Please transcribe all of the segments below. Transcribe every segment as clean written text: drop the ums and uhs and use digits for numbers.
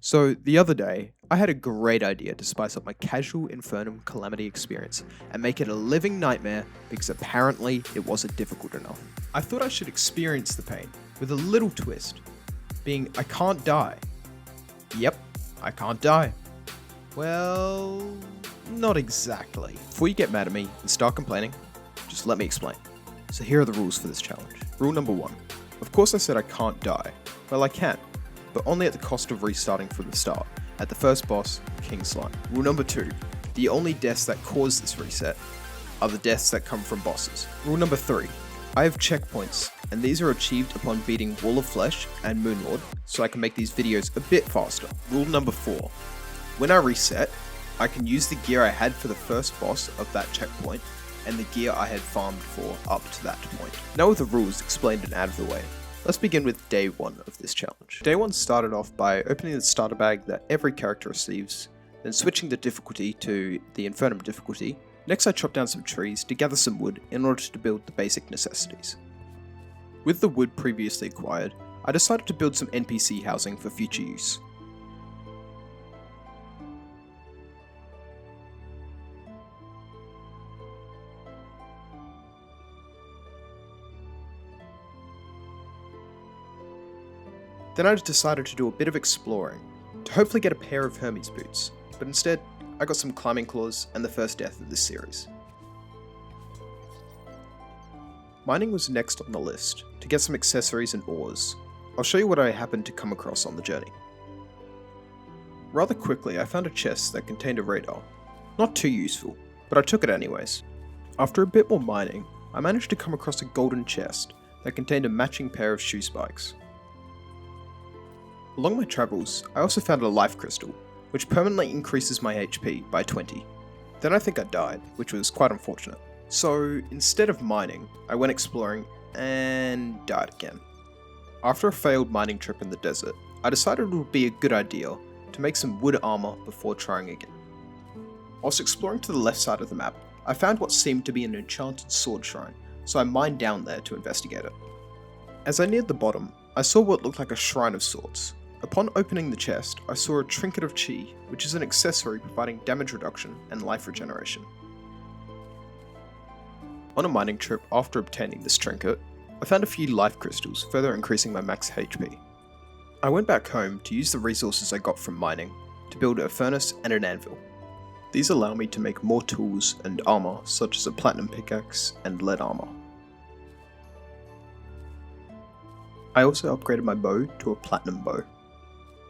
So, the other day, I had a great idea to spice up my casual Infernum Calamity experience and make it a living nightmare because apparently it wasn't difficult enough. I thought I should experience the pain with a little twist, being I can't die. Yep, I can't die. Well, not exactly. Before you get mad at me and start complaining, just let me explain. So here are the rules for this challenge. Rule number 1. Of course I said I can't die. Well, I can, but only at the cost of restarting from the start, at the first boss, King Slime. Rule number 2. The only deaths that cause this reset are the deaths that come from bosses. Rule number 3. I have checkpoints, and these are achieved upon beating Wall of Flesh and Moonlord, so I can make these videos a bit faster. Rule number 4. When I reset, I can use the gear I had for the first boss of that checkpoint, and the gear I had farmed for up to that point. Now with the rules explained and out of the way, let's begin with day 1 of this challenge. Day 1 started off by opening the starter bag that every character receives, then switching the difficulty to the Infernum difficulty. Next I chopped down some trees to gather some wood in order to build the basic necessities. With the wood previously acquired, I decided to build some NPC housing for future use. Then I decided to do a bit of exploring, to hopefully get a pair of Hermes boots, but instead, I got some climbing claws and the first death of this series. Mining was next on the list, to get some accessories and ores. I'll show you what I happened to come across on the journey. Rather quickly, I found a chest that contained a radar. Not too useful, but I took it anyways. After a bit more mining, I managed to come across a golden chest that contained a matching pair of shoe spikes. Along my travels, I also found a life crystal, which permanently increases my HP by 20. Then I think I died, which was quite unfortunate. So instead of mining, I went exploring and died again. After a failed mining trip in the desert, I decided it would be a good idea to make some wood armor before trying again. Whilst exploring to the left side of the map, I found what seemed to be an enchanted sword shrine, so I mined down there to investigate it. As I neared the bottom, I saw what looked like a shrine of sorts. Upon opening the chest, I saw a trinket of chi, which is an accessory providing damage reduction and life regeneration. On a mining trip after obtaining this trinket, I found a few life crystals, further increasing my max HP. I went back home to use the resources I got from mining to build a furnace and an anvil. These allow me to make more tools and armor, such as a platinum pickaxe and lead armor. I also upgraded my bow to a platinum bow.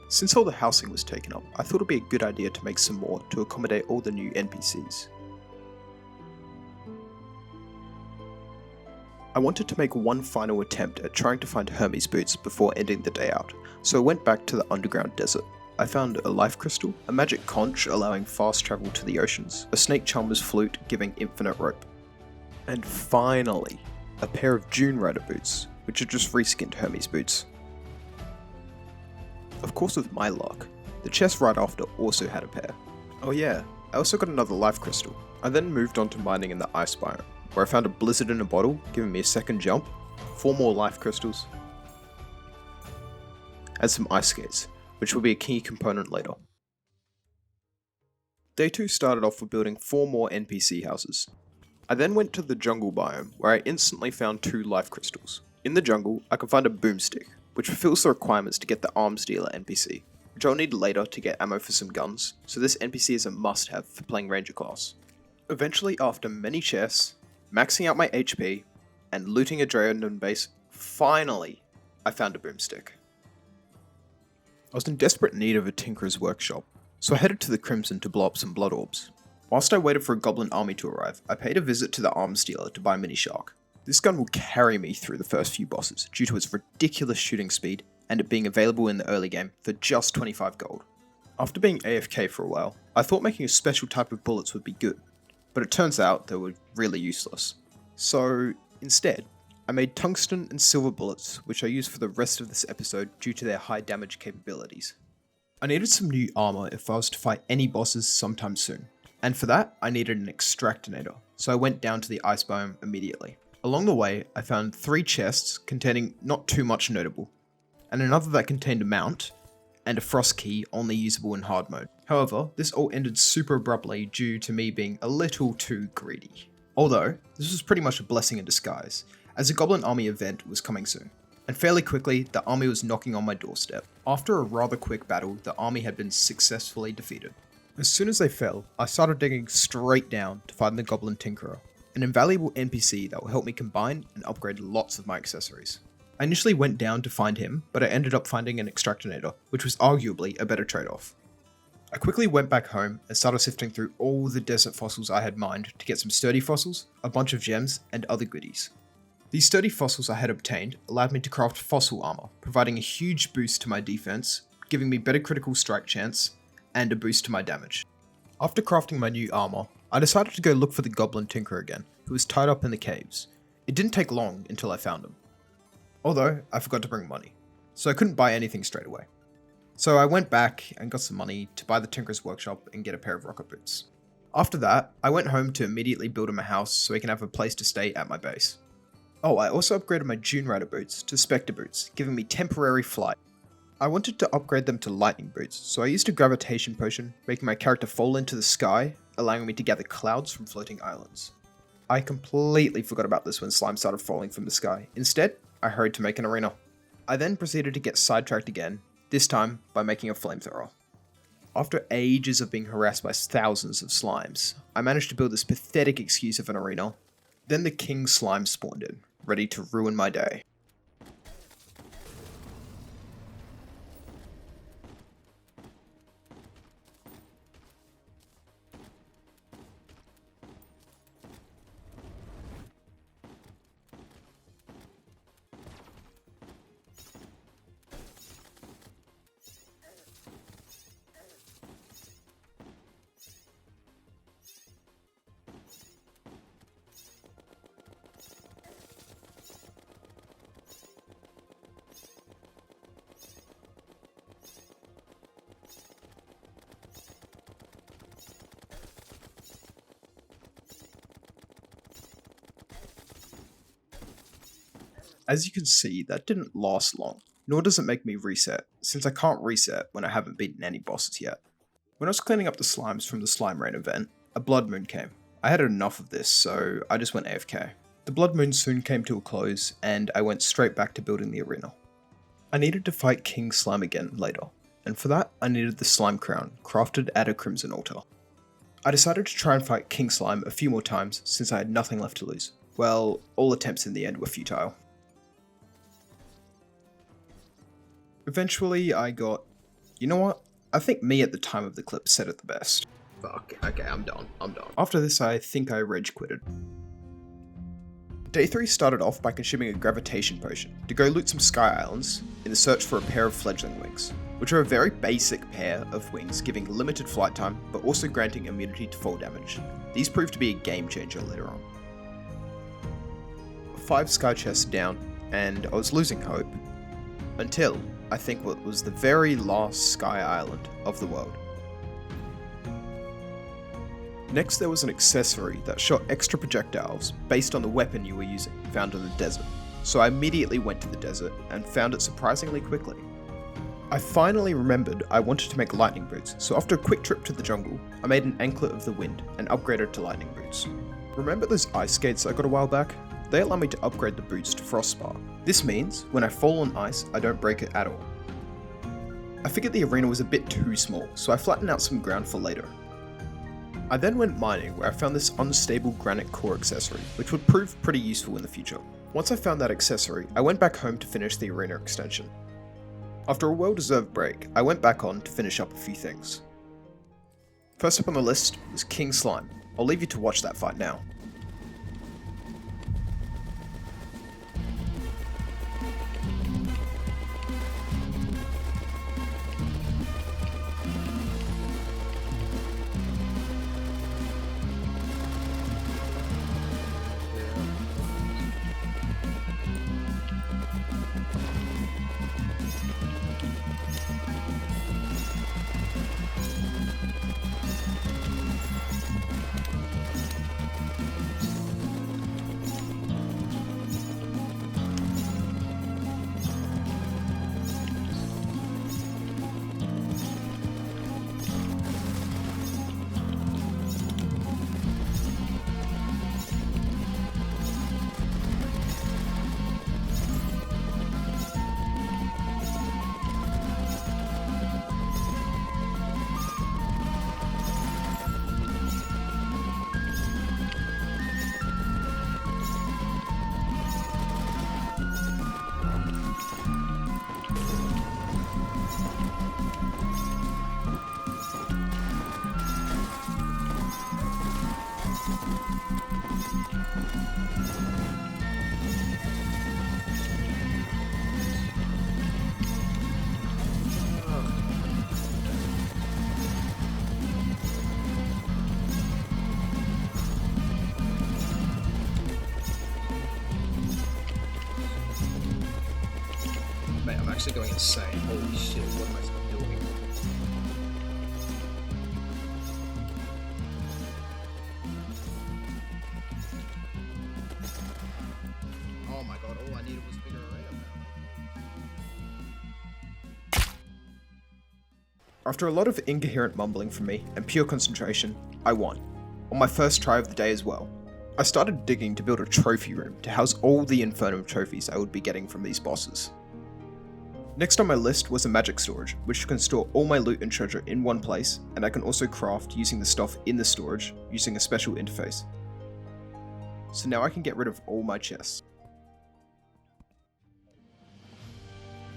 Since all the housing was taken up, I thought it would be a good idea to make some more to accommodate all the new NPCs. I wanted to make one final attempt at trying to find Hermes boots before ending the day out, so I went back to the underground desert. I found a life crystal, a magic conch allowing fast travel to the oceans, a snake charmer's flute giving infinite rope, and finally, a pair of Dune Rider boots, which are just reskinned Hermes boots. Of course, with my luck, the chest right after also had a pair. Oh yeah, I also got another life crystal. I then moved on to mining in the ice biome, where I found a blizzard in a bottle, giving me a second jump, 4 more life crystals, and some ice skates, which will be a key component later. Day 2 started off with building 4 more NPC houses. I then went to the jungle biome, where I instantly found 2 life crystals. In the jungle, I can find a boomstick, which fulfills the requirements to get the arms dealer NPC, which I'll need later to get ammo for some guns, so this NPC is a must-have for playing Ranger class. Eventually, after many chests, maxing out my HP, and looting a Draenor base, finally, I found a boomstick. I was in desperate need of a tinkerer's workshop, so I headed to the Crimson to blow up some blood orbs. Whilst I waited for a goblin army to arrive, I paid a visit to the arms dealer to buy a mini shark. This gun will carry me through the first few bosses due to its ridiculous shooting speed and it being available in the early game for just 25 gold. After being AFK for a while, I thought making a special type of bullets would be good, but it turns out they were really useless. So instead, I made tungsten and silver bullets, which I used for the rest of this episode due to their high damage capabilities. I needed some new armor if I was to fight any bosses sometime soon, and for that I needed an extractinator, so I went down to the ice biome immediately. Along the way, I found 3 chests containing not too much notable, and another that contained a mount, and a frost key only usable in hard mode. However, this all ended super abruptly due to me being a little too greedy. Although, this was pretty much a blessing in disguise, as a Goblin Army event was coming soon. And fairly quickly, the army was knocking on my doorstep. After a rather quick battle, the army had been successfully defeated. As soon as they fell, I started digging straight down to find the Goblin Tinkerer, an invaluable NPC that will help me combine and upgrade lots of my accessories. I initially went down to find him, but I ended up finding an Extractinator, which was arguably a better trade-off. I quickly went back home and started sifting through all the desert fossils I had mined to get some sturdy fossils, a bunch of gems, and other goodies. These sturdy fossils I had obtained allowed me to craft fossil armor, providing a huge boost to my defense, giving me better critical strike chance, and a boost to my damage. After crafting my new armor, I decided to go look for the Goblin Tinkerer again, who was tied up in the caves. It didn't take long until I found him. Although, I forgot to bring money, so I couldn't buy anything straight away. So I went back and got some money to buy the Tinkerer's workshop and get a pair of rocket boots. After that, I went home to immediately build him a house so he can have a place to stay at my base. Oh, I also upgraded my Dune Rider boots to Spectre boots, giving me temporary flight. I wanted to upgrade them to lightning boots, so I used a gravitation potion, making my character fall into the sky, allowing me to gather clouds from floating islands. I completely forgot about this when slime started falling from the sky. Instead, I hurried to make an arena. I then proceeded to get sidetracked again, this time by making a flamethrower. After ages of being harassed by thousands of slimes, I managed to build this pathetic excuse of an arena. Then the king slime spawned in, ready to ruin my day. As you can see, that didn't last long, nor does it make me reset, since I can't reset when I haven't beaten any bosses yet. When I was cleaning up the slimes from the Slime Rain event, a blood moon came. I had enough of this, so I just went AFK. The blood moon soon came to a close, and I went straight back to building the arena. I needed to fight King Slime again later, and for that I needed the slime crown, crafted at a crimson altar. I decided to try and fight King Slime a few more times since I had nothing left to lose. Well, all attempts in the end were futile. Eventually I got, you know what? I think me at the time of the clip said it the best. Fuck, okay, I'm done. After this I think I rage quitted. Day 3 started off by consuming a gravitation potion to go loot some sky islands in the search for a pair of fledgling wings, which are a very basic pair of wings giving limited flight time but also granting immunity to fall damage. These proved to be a game changer later on. 5 sky chests down and I was losing hope until I think what was the very last sky island of the world. Next there was an accessory that shot extra projectiles based on the weapon you were using, found in the desert. So I immediately went to the desert and found it surprisingly quickly. I finally remembered I wanted to make lightning boots, so after a quick trip to the jungle, I made an anklet of the wind and upgraded to lightning boots. Remember those ice skates I got a while back? They allow me to upgrade the boots to frostbar. This means, when I fall on ice, I don't break it at all. I figured the arena was a bit too small, so I flattened out some ground for later. I then went mining where I found this unstable granite core accessory, which would prove pretty useful in the future. Once I found that accessory, I went back home to finish the arena extension. After a well-deserved break, I went back on to finish up a few things. First up on the list was King Slime. I'll leave you to watch that fight now. actually going insane. Holy shit, what am I doing? Oh my god, all I needed was a bigger arena. After a lot of incoherent mumbling from me and pure concentration, I won. On my first try of the day as well. I started digging to build a trophy room to house all the Infernum trophies I would be getting from these bosses. Next on my list was a magic storage, which can store all my loot and treasure in one place, and I can also craft using the stuff in the storage using a special interface. So now I can get rid of all my chests.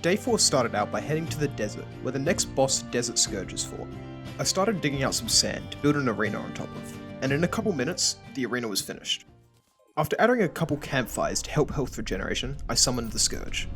Day 4 started out by heading to the desert, where the next boss Desert Scourge is for. I started digging out some sand to build an arena on top of, and in a couple minutes, the arena was finished. After adding a couple campfires to help health regeneration, I summoned the Scourge.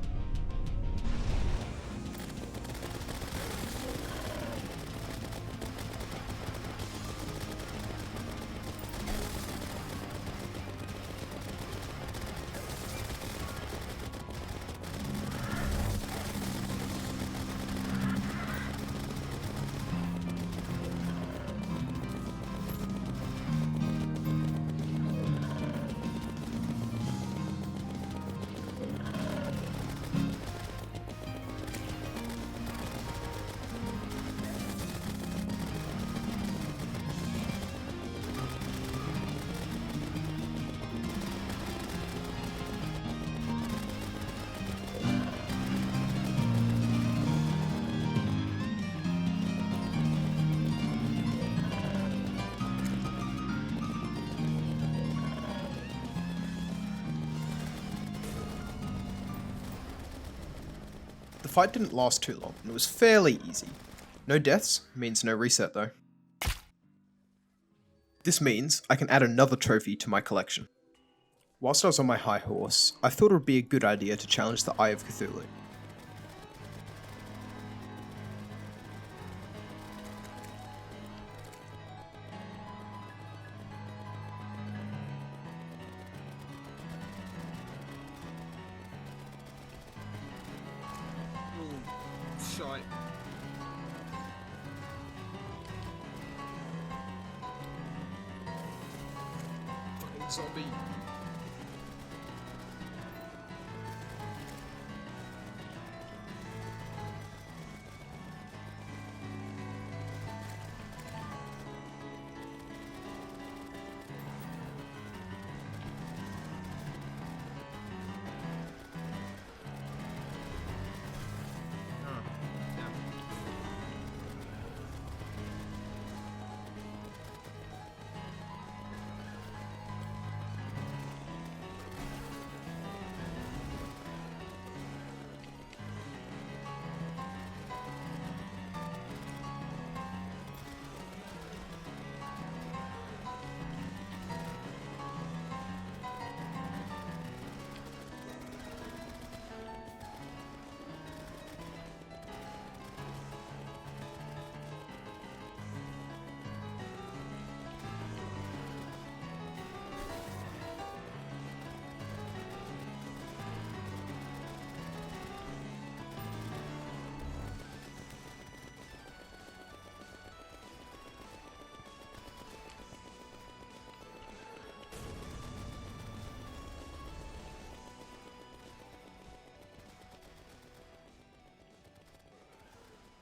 The fight didn't last too long, and it was fairly easy. No deaths means no reset though. This means I can add another trophy to my collection. Whilst I was on my high horse, I thought it would be a good idea to challenge the Eye of Cthulhu. Shite. Fucking zombie.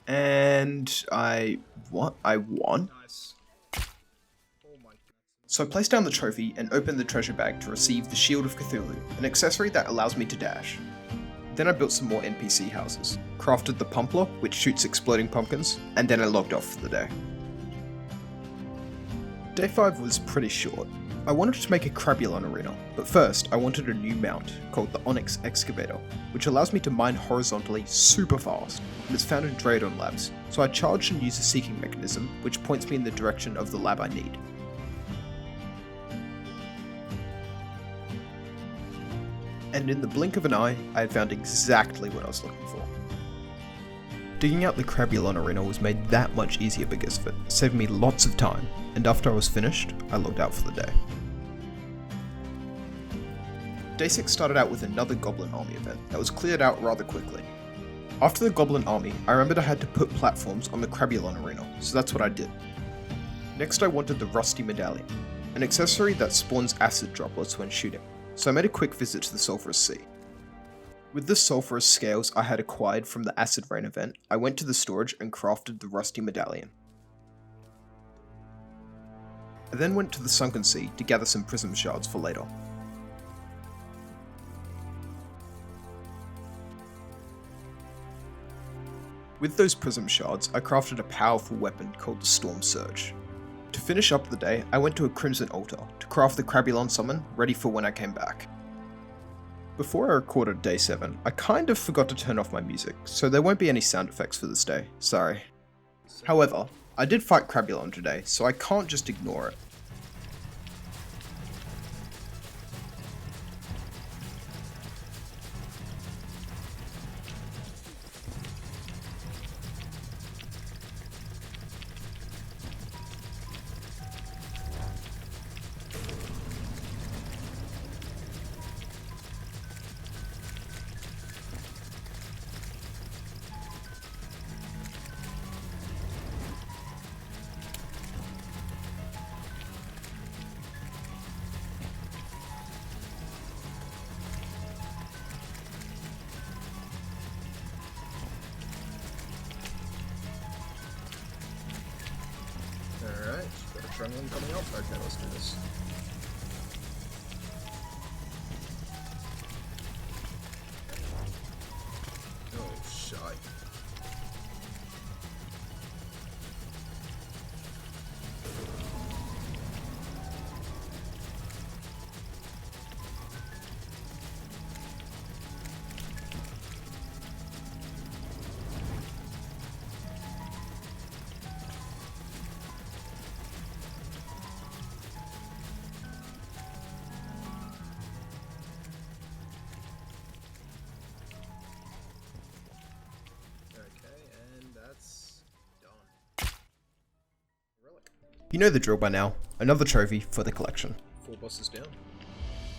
And I won? Nice. So I place down the trophy and open the treasure bag to receive the Shield of Cthulhu, an accessory that allows me to dash. Then I built some more NPC houses, crafted the Pumpler, which shoots exploding pumpkins, and then I logged off for the day. Day 5 was pretty short. I wanted to make a Crabulon arena, but first I wanted a new mount called the Onyx Excavator, which allows me to mine horizontally super fast, and it's found in Draydon Labs, so I charge and use a seeking mechanism which points me in the direction of the lab I need. And in the blink of an eye, I had found exactly what I was looking for. Digging out the Crabulon arena was made that much easier because of it, saving me lots of time, and after I was finished, I logged out for the day. Day 6 started out with another Goblin Army event that was cleared out rather quickly. After the Goblin army, I remembered I had to put platforms on the Crabulon arena, so that's what I did. Next I wanted the Rusty Medallion, an accessory that spawns acid droplets when shooting, so I made a quick visit to the Sulphurous Sea. With the sulphurous scales I had acquired from the Acid Rain event, I went to the storage and crafted the Rusty Medallion. I then went to the Sunken Sea to gather some prism shards for later. With those prism shards, I crafted a powerful weapon called the Storm Surge. To finish up the day, I went to a Crimson Altar to craft the Crabulon summon ready for when I came back. Before I recorded day 7, I kind of forgot to turn off my music, so there won't be any sound effects for this day, sorry. However, I did fight Crabulon today, so I can't just ignore it. Alright, got a trembling coming up. Okay, let's do this. Oh, shite. You know the drill by now, another trophy for the collection. 4 bosses down.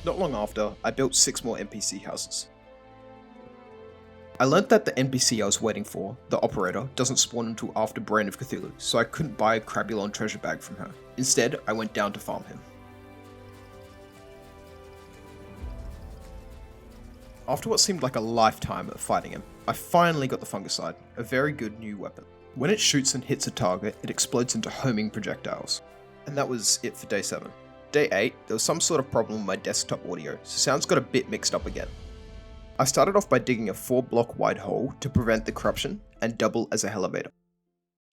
Not long after, I built 6 more NPC houses. I learnt that the NPC I was waiting for, the operator, doesn't spawn until after Brain of Cthulhu, so I couldn't buy a Crabulon treasure bag from her. Instead, I went down to farm him. After what seemed like a lifetime of fighting him, I finally got the Fungicide, a very good new weapon. When it shoots and hits a target, it explodes into homing projectiles. And that was it for day 7. Day 8, there was some sort of problem with my desktop audio, so sounds got a bit mixed up again. I started off by digging a 4-block wide hole to prevent the corruption and double as a elevator.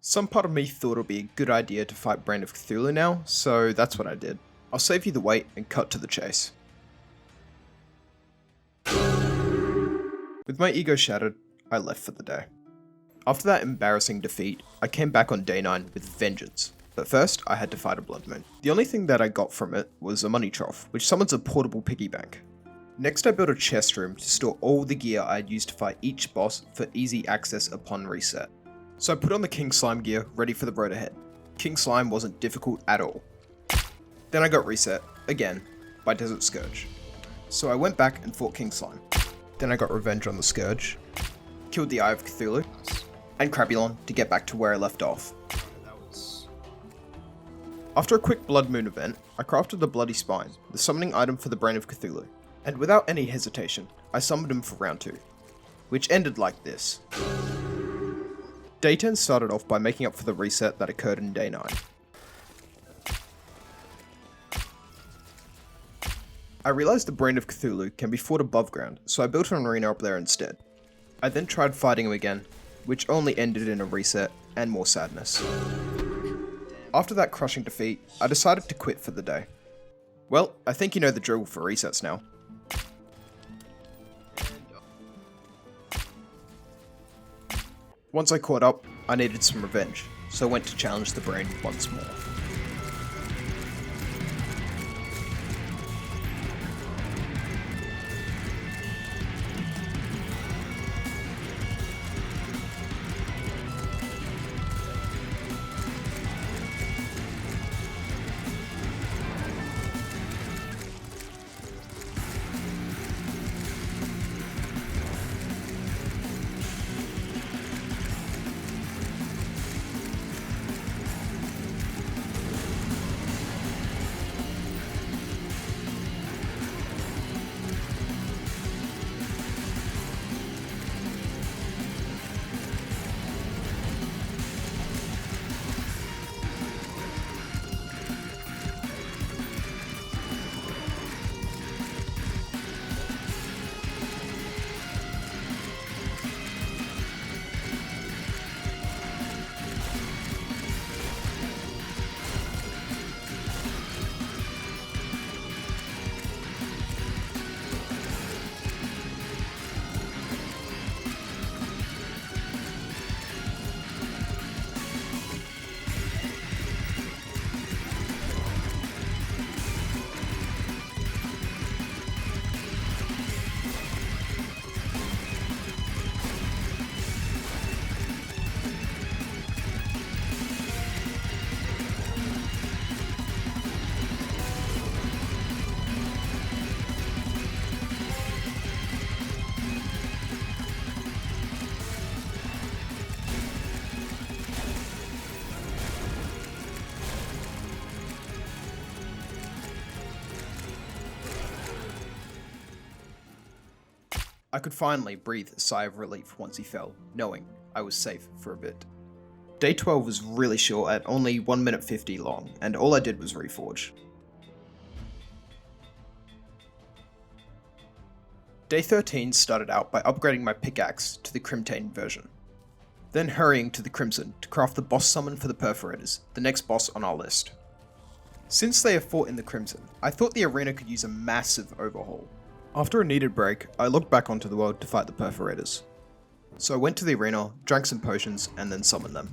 Some part of me thought it would be a good idea to fight Brain of Cthulhu now, so that's what I did. I'll save you the wait and cut to the chase. With my ego shattered, I left for the day. After that embarrassing defeat, I came back on day 9 with vengeance, but first I had to fight a blood moon. The only thing that I got from it was a money trough, which summons a portable piggy bank. Next I built a chest room to store all the gear I had used to fight each boss for easy access upon reset. So I put on the King Slime gear ready for the road ahead. King Slime wasn't difficult at all. Then I got reset, again, by Desert Scourge. So I went back and fought King Slime. Then I got revenge on the Scourge, killed the Eye of Cthulhu, and Crabulon to get back to where I left off. After a quick Blood Moon event, I crafted the Bloody Spine, the summoning item for the Brain of Cthulhu, and without any hesitation, I summoned him for round 2, which ended like this. Day 10 started off by making up for the reset that occurred in day 9. I realized the Brain of Cthulhu can be fought above ground, so I built an arena up there instead. I then tried fighting him again, which only ended in a reset and more sadness. After that crushing defeat, I decided to quit for the day. Well, I think you know the drill for resets now. Once I caught up, I needed some revenge, so I went to challenge the Brain once more. I could finally breathe a sigh of relief once he fell, knowing I was safe for a bit. Day 12 was really short at only 1 minute 50 long, and all I did was reforge. Day 13 started out by upgrading my pickaxe to the Crimtane version, then hurrying to the Crimson to craft the boss summon for the Perforators, the next boss on our list. Since they have fought in the Crimson, I thought the arena could use a massive overhaul. After a needed break, I logged back onto the world to fight the Perforators. So I went to the arena, drank some potions, and then summoned them.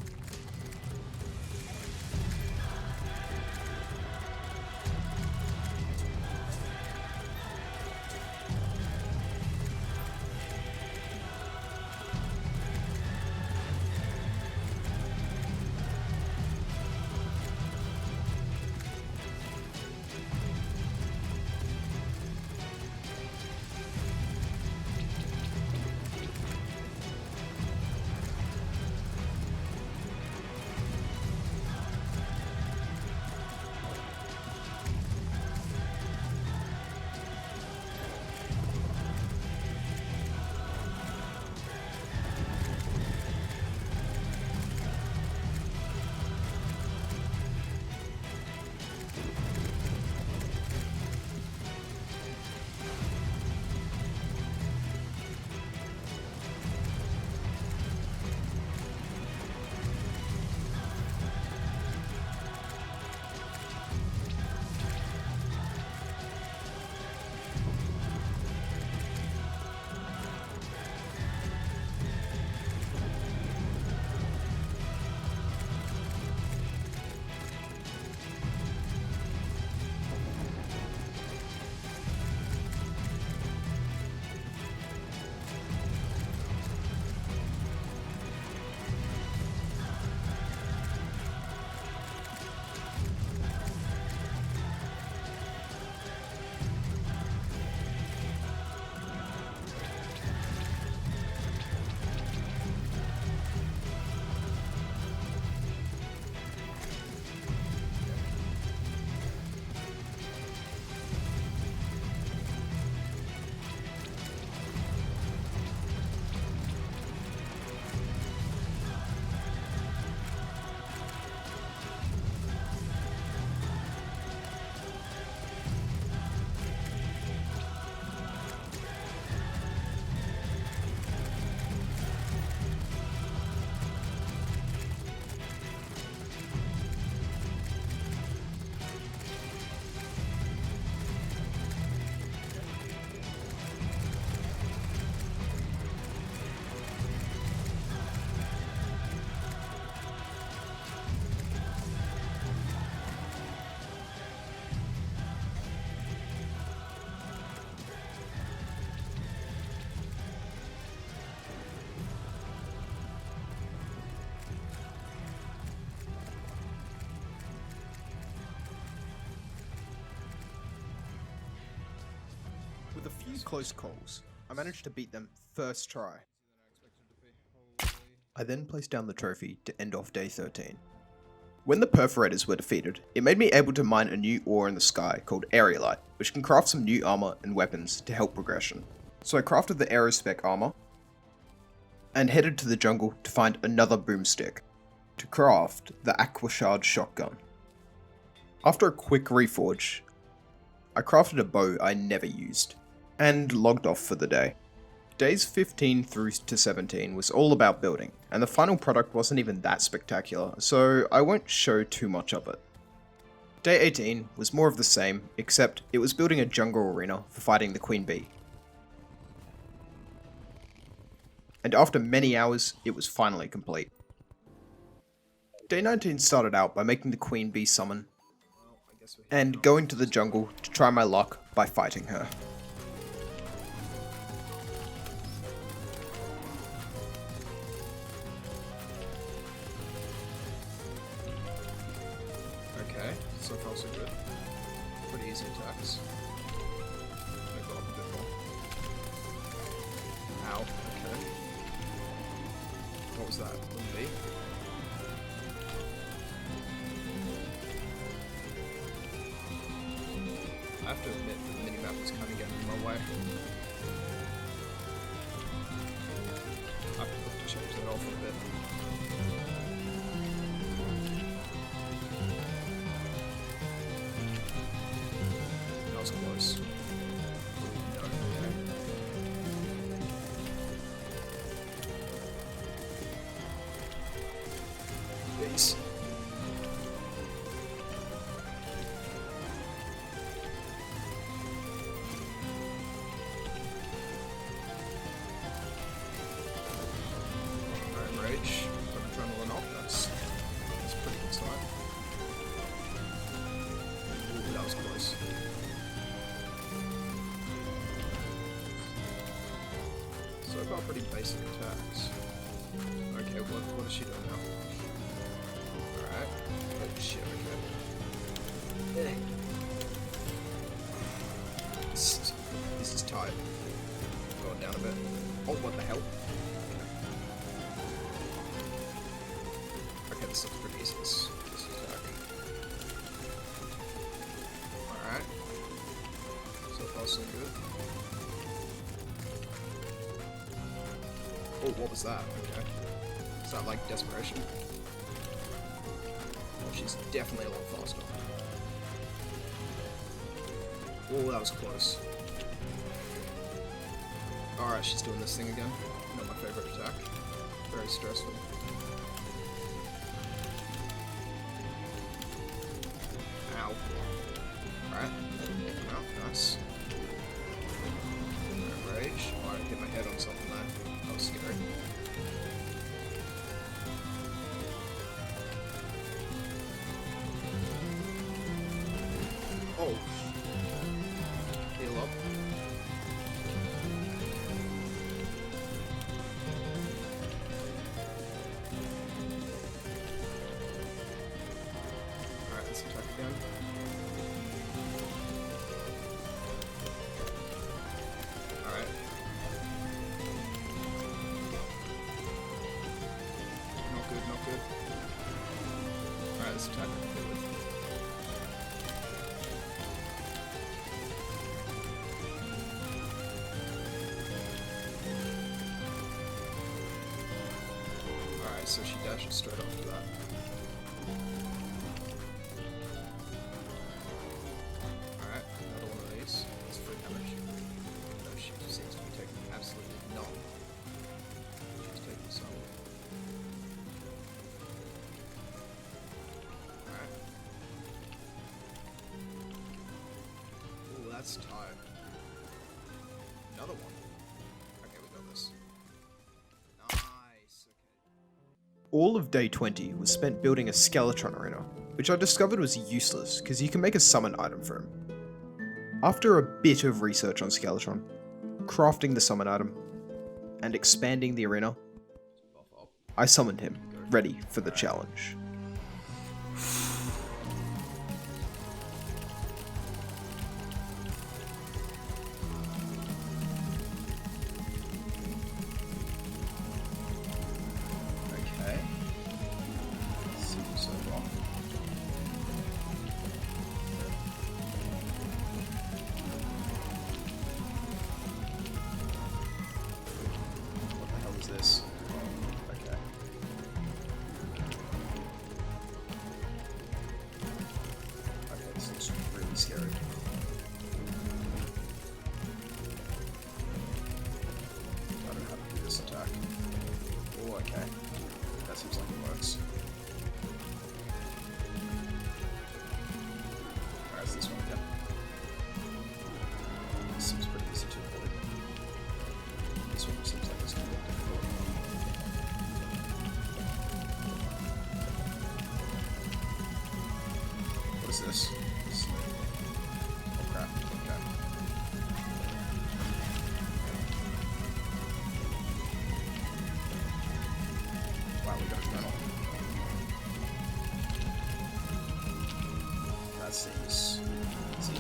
With a few close calls, I managed to beat them first try. I then placed down the trophy to end off day 13. When the Perforators were defeated, it made me able to mine a new ore in the sky called Aerolite, which can craft some new armor and weapons to help progression. So I crafted the Aerospec armor, and headed to the jungle to find another boomstick, to craft the Aquashard shotgun. After a quick reforge, I crafted a bow I never used, and logged off for the day. Days 15 through to 17 was all about building, and the final product wasn't even that spectacular, so I won't show too much of it. Day 18 was more of the same, except it was building a jungle arena for fighting the Queen Bee. And after many hours, it was finally complete. Day 19 started out by making the Queen Bee summon, and going to the jungle to try my luck by fighting her. Okay, so far so good. Pretty easy attacks. Maybe go up a bit more. Ow, okay. What was that? Queen Bee? I have to admit that the minimap was kind of getting in my way. have to change that off a bit. That was close. These. Rage, put adrenaline off, that's a pretty good sign. Ooh, that was close. So I've got pretty basic attacks. Okay, what is she doing now? Alright. Oh shit, okay. This is tight. Going down a bit. Oh, what the hell? Okay, this looks pretty easy, this attack. Alright. So far so good. Oh, what was that? Okay. Is that like desperation? Oh, she's definitely a lot faster. Oh, that was close. Alright, she's doing this thing again. Not my favorite attack. Very stressful. Ow. Alright. Come out. Nice. Rage. Oh, I hit my head on something there. That was scary. Oh. Heal up. Alright, let's attack again. Alright. Not good, not good. Alright, let's attack completely. Alright, so she dashes straight after that. Alright, another one of these. It's free damage. No, she seems to be taking absolutely none. She's taking some. Alright. Ooh, that's tired. Another one. Okay, we got this. Nice, okay. All of day 20 was spent building a Skeletron arena, which I discovered was useless because you can make a summon item for him. After a bit of research on Skeletron, crafting the summon item, and expanding the arena, I summoned him, ready for the challenge. Okay. Seems so wrong. What the hell is this? Okay. Okay, this looks really scary. I don't know how to do this attack. Oh, okay. That seems like it works. Alright, it's this one again. This seems pretty easy to avoid. This one seems like it's going to be difficult. What is this? Oh crap, okay. Wow, we got a journal. That seems easy.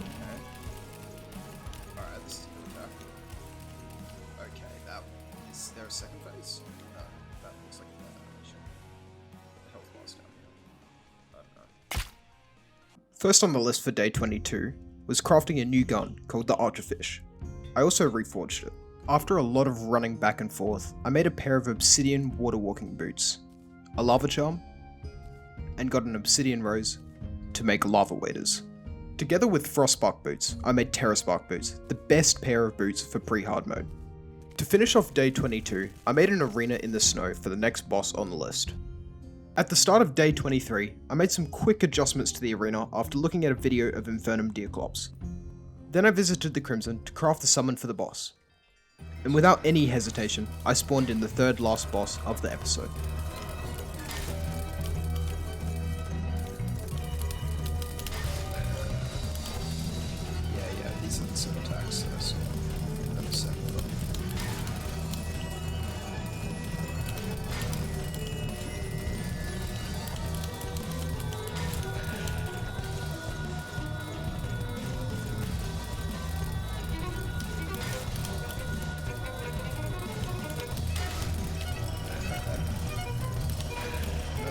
Okay. Alright, this is a good attack. Okay, that is there a second phase? No, that looks like a bad animation. Put the health bars down here. First on the list for day 22 was crafting a new gun called the Archerfish. I also reforged it. After a lot of running back and forth, I made a pair of obsidian water walking boots, a lava charm, and got an obsidian rose to make lava waders. Together with frostbark boots, I made terraspark boots, the best pair of boots for pre-hard mode. To finish off day 22, I made an arena in the snow for the next boss on the list. At the start of day 23, I made some quick adjustments to the arena after looking at a video of Infernum Deerclops. Then I visited the Crimson to craft the summon for the boss. And without any hesitation, I spawned in the third last boss of the episode. Yeah, these are the same attacks, so that's another set of them.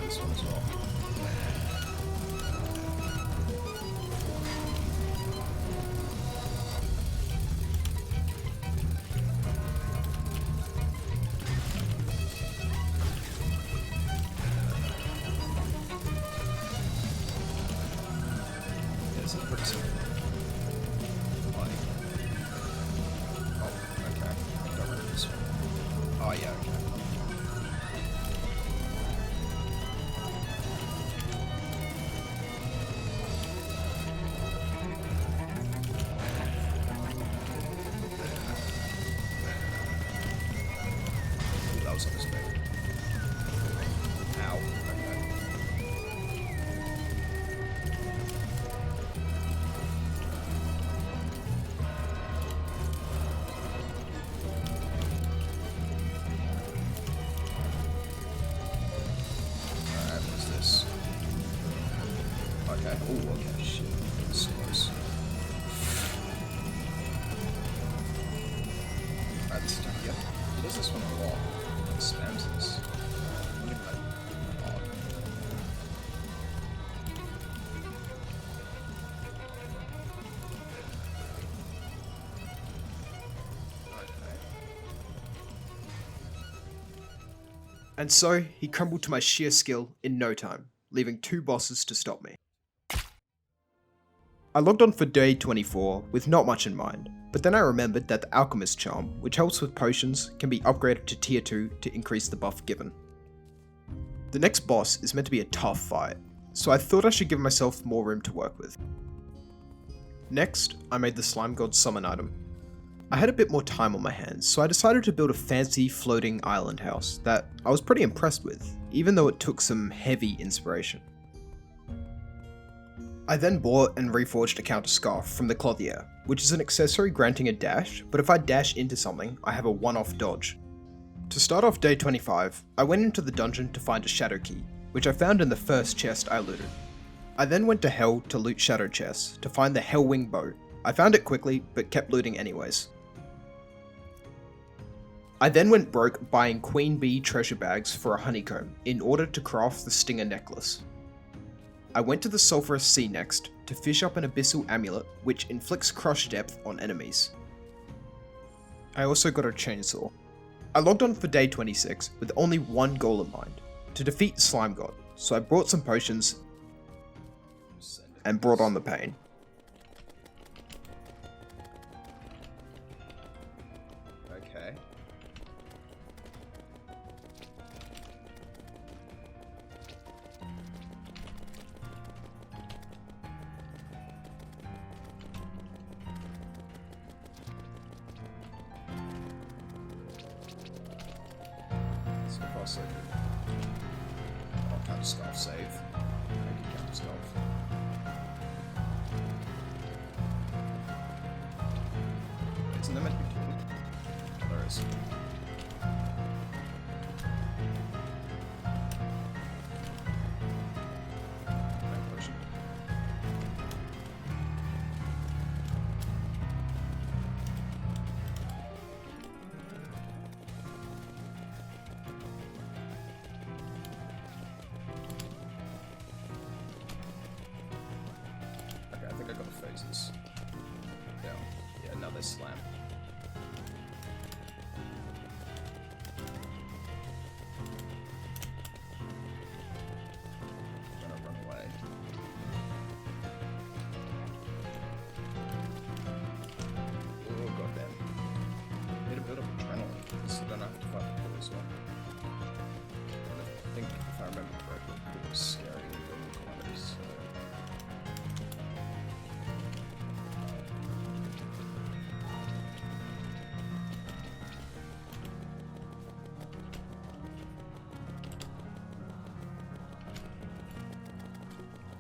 This one as well. This is pretty simple. Like, oh, okay. Got rid of this one. Oh yeah, okay. That was unexpected. Ow. Okay. Alright, what's this? Okay. Oh, okay, shit. This is close. Alright, this is done. Yep. He does this one a lot. He spams this. I don't even like odd. And so, he crumbled to my sheer skill in no time, leaving 2 bosses to stop me. I logged on for day 24 with not much in mind, but then I remembered that the Alchemist charm, which helps with potions, can be upgraded to tier 2 to increase the buff given. The next boss is meant to be a tough fight, so I thought I should give myself more room to work with. Next, I made the Slime God summon item. I had a bit more time on my hands, so I decided to build a fancy floating island house that I was pretty impressed with, even though it took some heavy inspiration. I then bought and reforged a counter scarf from the Clothier, which is an accessory granting a dash, but if I dash into something, I have a one-off dodge. To start off day 25, I went into the dungeon to find a shadow key, which I found in the first chest I looted. I then went to Hell to loot shadow chests to find the Hellwing bow. I found it quickly, but kept looting anyways. I then went broke buying queen bee treasure bags for a honeycomb in order to craft the stinger necklace. I went to the sulphurous sea next to fish up an abyssal amulet which inflicts crush depth on enemies. I also got a chainsaw. I logged on for day 26 with only one goal in mind, to defeat Slime God, so I brought some potions and brought on the pain. Okay. So far so good. I'll counter scarf save. Thank you, counter scarf. Isn't there meant to be two? Oh, there is. Potion. another slam. I'm gonna run away. Oh goddamn. Need a bit of adrenaline, so then I have to fight the this one. I think if I remember correctly, it was scary in the Calamities, so...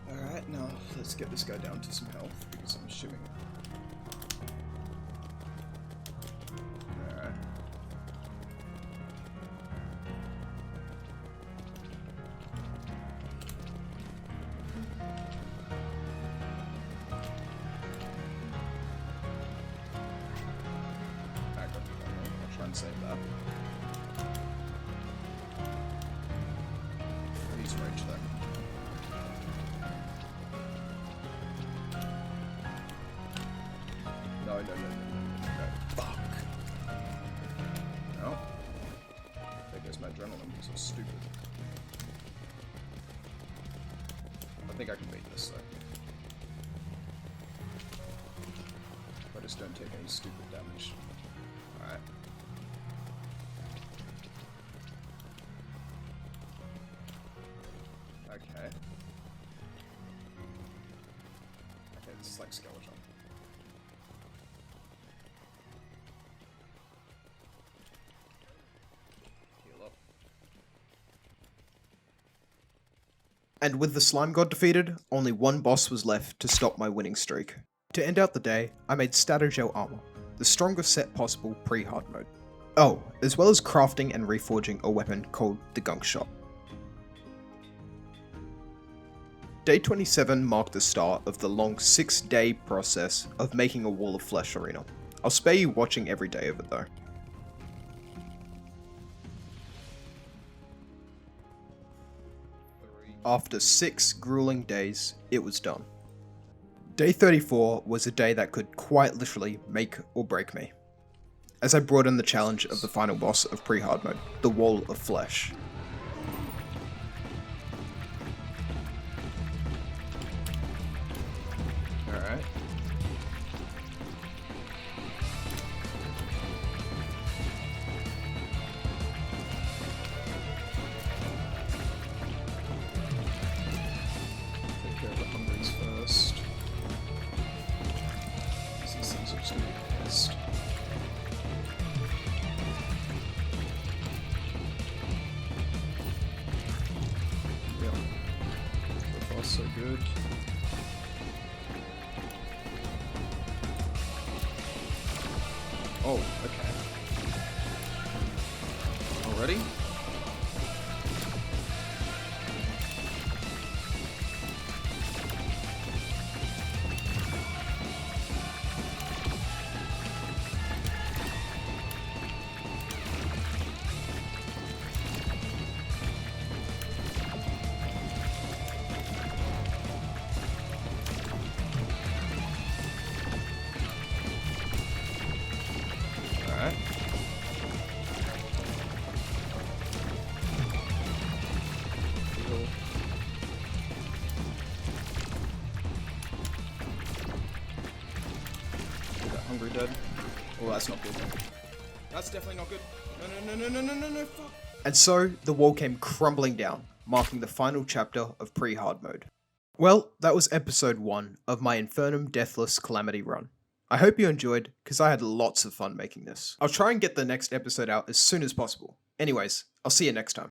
Alright, now let's get this guy down to some health, because I'm assuming... Alright. I'll try and save that. Use rage though. No. Fuck. No. There goes my adrenaline because I'm stupid. I think I can beat this though. If I just don't take any stupid damage. Alright. Okay. Okay, this is like Skeleton. Heal up. And with the slime god defeated, only one boss was left to stop my winning streak. To end out the day, I made starter gel armor, the strongest set possible pre-hard mode. Oh, as well as crafting and reforging a weapon called the Gunk Shot. Day 27 marked the start of the long 6-day process of making a Wall of Flesh arena. I'll spare you watching every day of it though. After 6 grueling days, it was done. Day 34 was a day that could quite literally make or break me, as I brought in the challenge of the final boss of Pre-Hard Mode, the Wall of Flesh. Alright. Take care of the hungries first. These things are just gonna be pissed. Yep. So far so good. Oh, okay. Already? Alright. Heal. Is that hungry dead? Oh, that's not good. That's definitely not good. No, fuck. And so, the wall came crumbling down, marking the final chapter of Pre-Hard Mode. Well, that was episode 1 of my Infernum Deathless Calamity run. I hope you enjoyed, because I had lots of fun making this. I'll try and get the next episode out as soon as possible. Anyways, I'll see you next time.